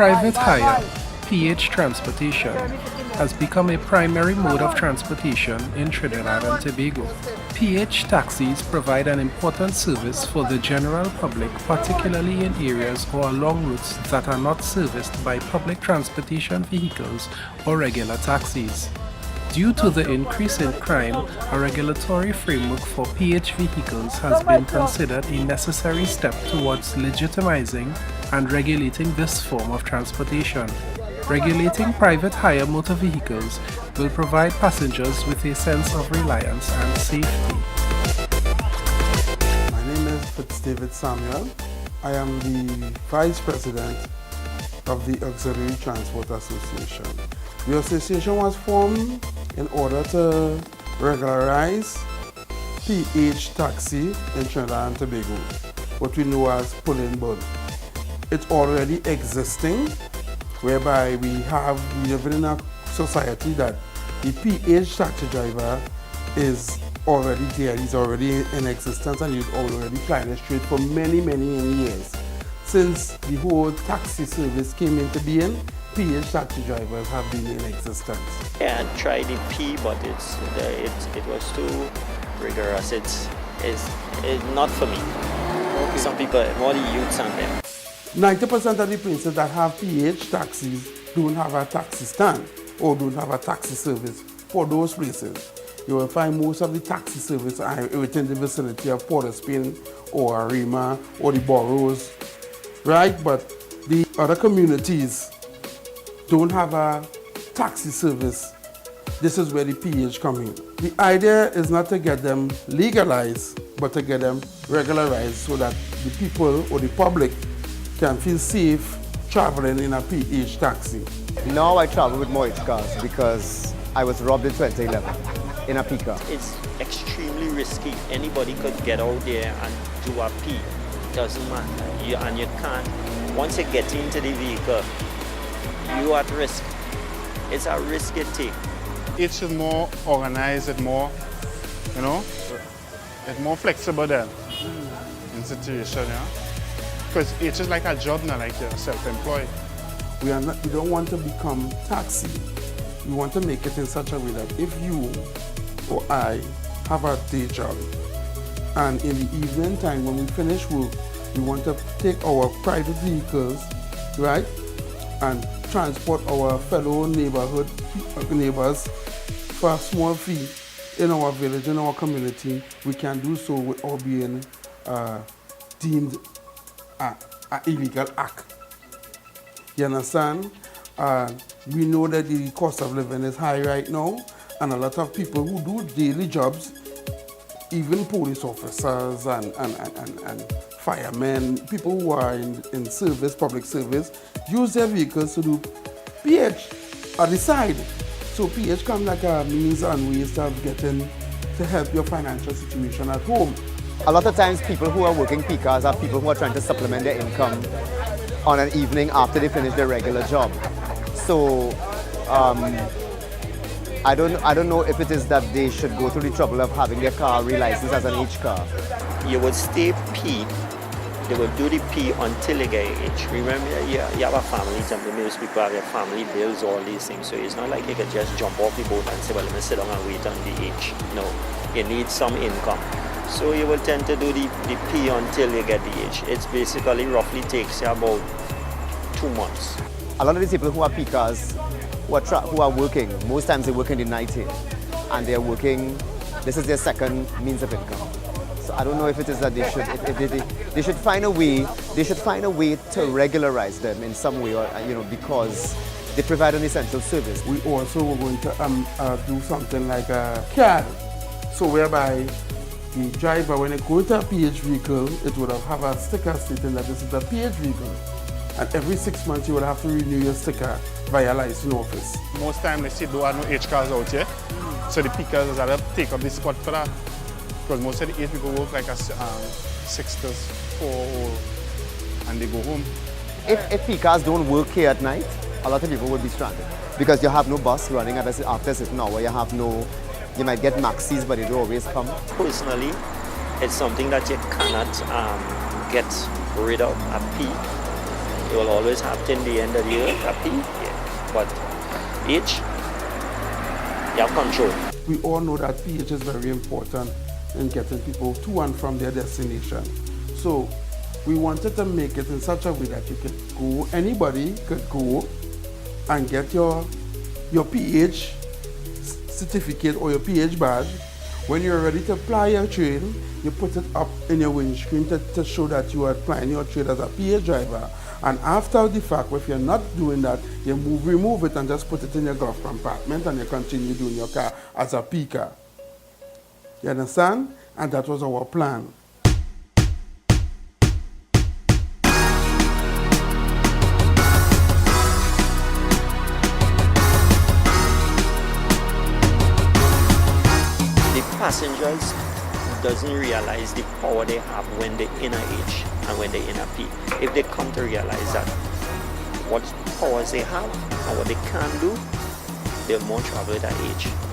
Private hire, PH transportation, has become a primary mode of transportation in Trinidad and Tobago. PH taxis provide an important service for the general public, particularly in areas or along routes that are not serviced by public transportation vehicles or regular taxis. Due to the increase in crime, a regulatory framework for PH vehicles has been considered a necessary step towards legitimizing and regulating this form of transportation. Regulating private hire motor vehicles will provide passengers with a sense of reliance and safety. My name is David Samuel. I am the Vice President of the Auxiliary Transport Association. The association was formed in order to regularize PH taxi in Trinidad and Tobago, what we know as pull-in bull. It's already existing, whereby we live in a society that the PH taxi driver is already there, he's already in existence, and he's already flying the street for many years. Since the whole taxi service came into being, PH taxi drivers have been in existence. Yeah, I tried the P, but it was too rigorous. It's not for me. Okay. Some people, more the youths and them. 90% of the places that have PH taxis don't have a taxi stand or don't have a taxi service for those places. You will find most of the taxi service are within the vicinity of Port of Spain or Arima or the boroughs, right? But the other communities don't have a taxi service. This is where the PH come in. The idea is not to get them legalized, but to get them regularized so that the people or the public can feel safe traveling in a PH taxi. Now I travel with more cars because I was robbed in 2011 in a P car. It's extremely risky. Anybody could get out there and do a P. Doesn't matter. You can't. Once you get into the vehicle, you are at risk. It's a risk you take. It's more organized, it's more, you know, it's more flexible than in situation, yeah. Because it's just like a job now, like you're self-employed. We don't want to become taxi. We want to make it in such a way that if you or I have a day job, and in the evening time when we finish work, we want to take our private vehicles, right, and transport our fellow neighbors for a small fee in our village, in our community, we can do so without being deemed an illegal act. You understand? We know that the cost of living is high right now, and a lot of people who do daily jobs, even police officers and firemen, people who are in service, public service, use their vehicles to do PH at the side. So PH comes like a means and ways of getting to help your financial situation at home. A lot of times people who are working P cars are people who are trying to supplement their income on an evening after they finish their regular job. So I don't know if it is that they should go through the trouble of having their car relicensed as an H car. You would stay P. They will do the P until they get H. Remember, you have a family, most people have their family bills, all these things. So it's not like you can just jump off the boat and say, well, let me sit down and wait on the H. No, you need some income. So you will tend to do the P until you get the H. It's basically roughly takes you about 2 months. A lot of these people who are P cars, who are working, most times they work in the night here. And they're working, this is their second means of income. So I don't know if it is that they should find a way, to regularize them in some way, or because they provide an essential service. We also were going to do something like a card, so whereby the driver, when they go into a PH vehicle, it would have a sticker stating that this is a PH vehicle. And every 6 months you would have to renew your sticker via license office. Most time they see there are no H cars out here, so the P cars are to take up the spot for that. Because most of the H people work like a 6 to 4 and they go home. If P cars don't work here at night, a lot of people would be stranded. Because you have no bus running after a certain hour, you might get maxis, but they don't always come. Personally, it's something that you cannot get rid of, a P. You will always have till the end of the year a P, yeah. But H, you have control. We all know that pH is very important in getting people to and from their destination. So we wanted to make it in such a way that you could go, anybody could go and get your pH certificate or your pH badge. When you're ready to ply your trade, you put it up in your windscreen to show that you are applying your trade as a pH driver. And after the fact, if you're not doing that, you remove it and just put it in your glove compartment and you continue doing your car as a P car. You understand? And that was our plan. Passengers doesn't realize the power they have when they're in a H and when they're in a P. If they come to realize that what powers they have and what they can do, they'll more travel at a H.